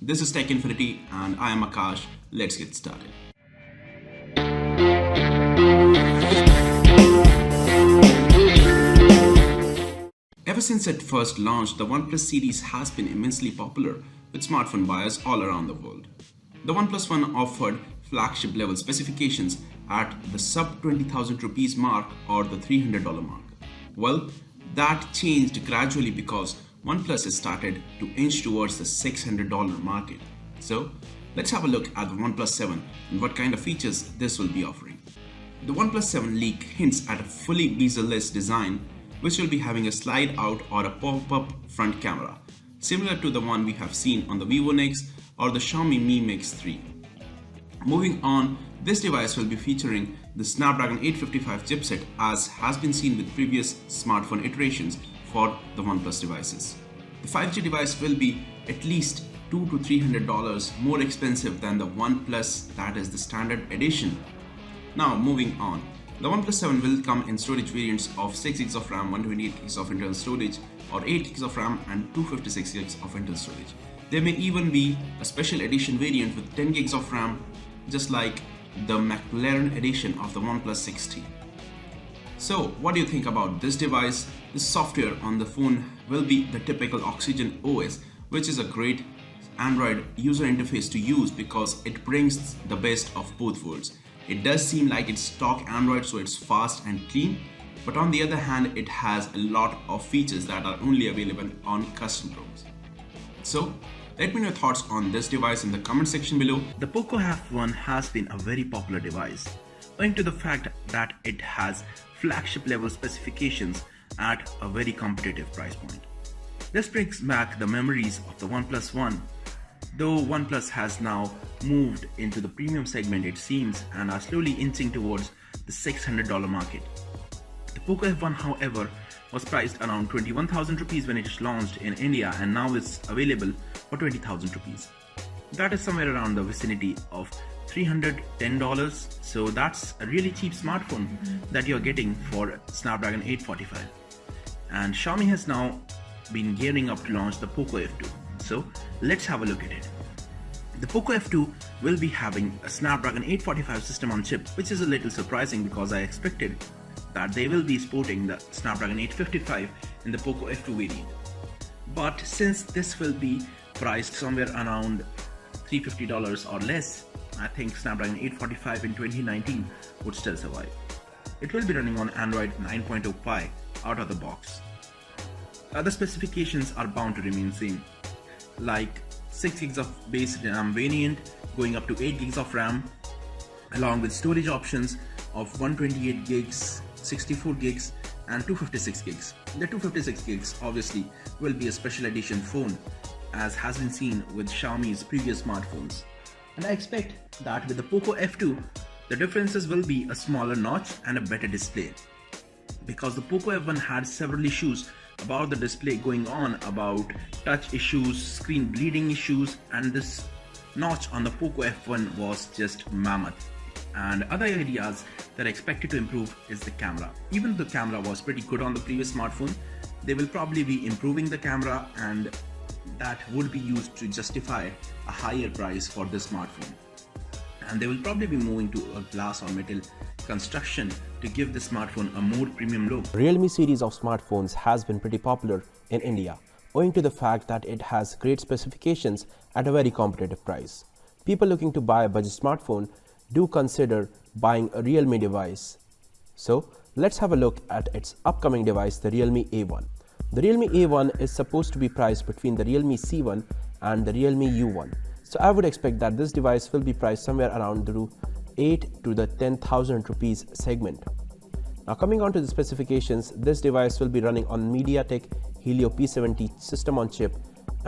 This is Tech Infinity and I am Akash. Let's get started. Ever since it first launched, the OnePlus series has been immensely popular with smartphone buyers all around the world. The OnePlus One offered flagship level specifications at the sub 20,000 rupees mark or the $300 mark. Well, that changed gradually because OnePlus has started to inch towards the $600 market. So, let's have a look at the OnePlus 7 and what kind of features this will be offering. The OnePlus 7 leak hints at a fully bezel-less design which will be having a slide out or a pop-up front camera, similar to the one we have seen on the Vivo Nex or the Xiaomi Mi Mix 3. Moving on, this device will be featuring the Snapdragon 855 chipset as has been seen with previous smartphone iterations for the OnePlus devices. The 5G device will be at least $200 to $300 more expensive than the OnePlus, that is the standard edition. Now moving on, the OnePlus 7 will come in storage variants of 6GB of RAM, 128GB of internal storage or 8GB of RAM and 256GB of internal storage. There may even be a special edition variant with 10GB of RAM, just like the McLaren edition of the OnePlus 6T. So what do you think about this device? The software on the phone will be the typical Oxygen OS, which is a great Android user interface to use because it brings the best of both worlds. It does seem like it's stock Android, so it's fast and clean, but on the other hand, it has a lot of features that are only available on custom ROMs. So, let me know your thoughts on this device in the comment section below. The Poco F1 has been a very popular device, owing to the fact that it has flagship level specifications at a very competitive price point. This brings back the memories of the OnePlus One, though OnePlus has now moved into the premium segment it seems and are slowly inching towards the $600 market. The Poco F1 however was priced around 21,000 rupees when it launched in India and now is available for 20,000 rupees. That is somewhere around the vicinity of $310, so that's a really cheap smartphone that you're getting for Snapdragon 845. And Xiaomi has now been gearing up to launch the Poco F2. So let's have a look at it. The Poco F2 will be having a Snapdragon 845 system on chip, which is a little surprising because I expected that they will be sporting the Snapdragon 855 in the Poco F2 variant. But since this will be priced somewhere around $350 or less, I think Snapdragon 845 in 2019 would still survive. It will be running on Android 9.0 Pie out of the box. Other specifications are bound to remain same, like 6GB of base RAM variant going up to 8GB of RAM, along with storage options of 128GB, 64GB and 256GB. The 256GB obviously will be a special edition phone as has been seen with Xiaomi's previous smartphones. And I expect that with the Poco F2, the differences will be a smaller notch and a better display. Because the Poco F1 had several issues about the display going on, about touch issues, screen bleeding issues, and this notch on the Poco F1 was just mammoth. And other areas that are expected to improve is the camera. Even though the camera was pretty good on the previous smartphone, they will probably be improving the camera and that would be used to justify a higher price for this smartphone. And they will probably be moving to a glass or metal construction to give the smartphone a more premium look. Realme series of smartphones has been pretty popular in India, owing to the fact that it has great specifications at a very competitive price. People looking to buy a budget smartphone do consider buying a Realme device. So let's have a look at its upcoming device, the Realme A1. The Realme A1 is supposed to be priced between the Realme C1 and the Realme U1. So I would expect that this device will be priced somewhere around the 8 to the 10,000 rupees segment. Now coming on to the specifications, this device will be running on MediaTek Helio P70 system on chip,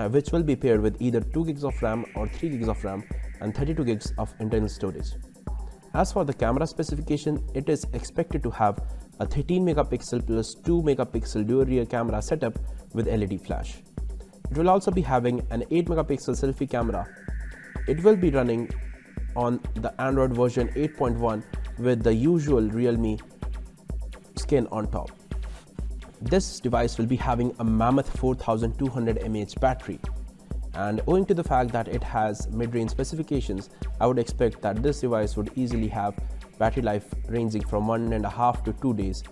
which will be paired with either 2GB of RAM or 3GB of RAM and 32GB of internal storage. As for the camera specification, it is expected to have a 13 megapixel plus 2 megapixel dual rear camera setup with LED flash. It will also be having an 8 megapixel selfie camera. It will be running on the Android version 8.1 with the usual Realme skin on top. This device will be having a mammoth 4200 mAh battery, And owing to the fact that it has mid-range specifications, I would expect that this device would easily have battery life ranging from 1.5 to 2 days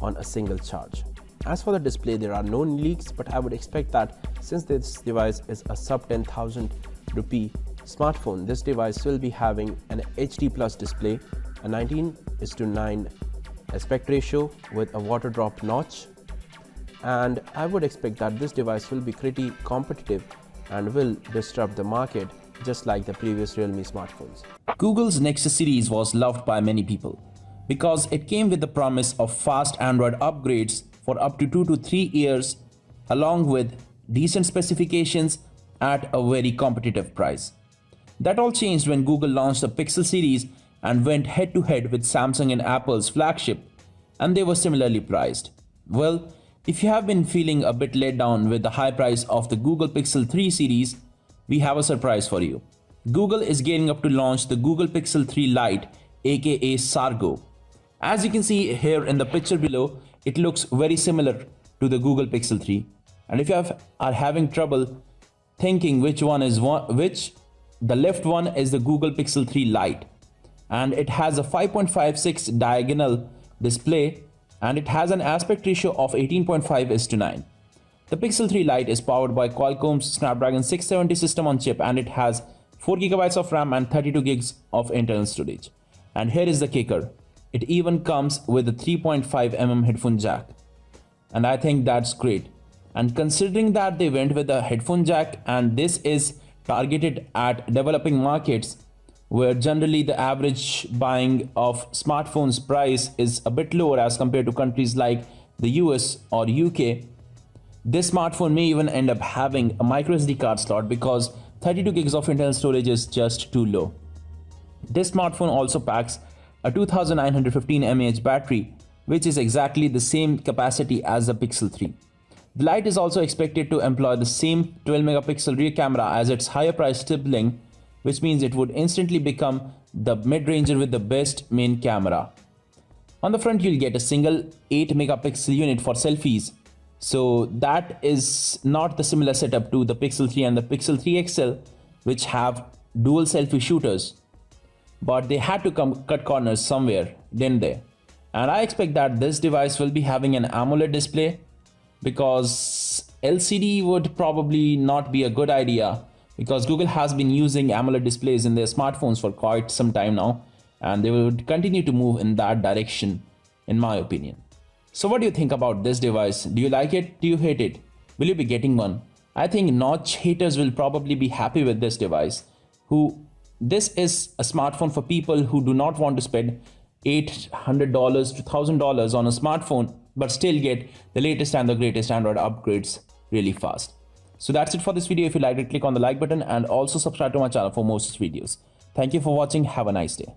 on a single charge. As for the display, there are no leaks, but I would expect that since this device is a sub 10,000 rupee smartphone, this device will be having an HD plus display, a 19:9 aspect ratio with a water drop notch, and I would expect that this device will be pretty competitive and will disrupt the market just like the previous Realme smartphones. Google's Nexus series was loved by many people because it came with the promise of fast Android upgrades for up to 2 to 3 years, along with decent specifications at a very competitive price. That all changed when Google launched the Pixel series and went head to head with Samsung and Apple's flagship, and they were similarly priced. Well, if you have been feeling a bit let down with the high price of the Google Pixel 3 series, we have a surprise for you. Google is gearing up to launch the Google Pixel 3 Lite, aka Sargo. As you can see here in the picture below, it looks very similar to the Google Pixel 3. And if you are having trouble thinking which one is which, the left one is the Google Pixel 3 Lite, and it has a 5.56 diagonal display, and it has an aspect ratio of 18.5:9. The Pixel 3 Lite is powered by Qualcomm's Snapdragon 670 system on chip, and it has 4 GB of RAM and 32 GB of internal storage. And here is the kicker. It even comes with a 3.5mm headphone jack. And I think that's great. And considering that they went with a headphone jack, and this is targeted at developing markets where generally the average buying of smartphones price is a bit lower as compared to countries like the US or UK, this smartphone may even end up having a micro SD card slot because 32 gigs of internal storage is just too low. This smartphone also packs a 2915 mAh battery, which is exactly the same capacity as the Pixel 3. The Lite is also expected to employ the same 12 megapixel rear camera as its higher price sibling, which means it would instantly become the mid-ranger with the best main camera. On the front, you'll get a single 8 megapixel unit for selfies. So that is not the similar setup to the Pixel 3 and the Pixel 3 XL, which have dual selfie shooters. But they had to cut corners somewhere, didn't they? And I expect that this device will be having an AMOLED display, because LCD would probably not be a good idea, because Google has been using AMOLED displays in their smartphones for quite some time now, and they will continue to move in that direction, in my opinion. So what do you think about this device? Do you like it? Do you hate it? Will you be getting one? I think notch haters will probably be happy with this device. This is a smartphone for people who do not want to spend $800 to $1,000 on a smartphone, but still get the latest and the greatest Android upgrades really fast. So that's it for this video. If you liked it, click on the like button and also subscribe to my channel for more such videos. Thank you for watching. Have a nice day.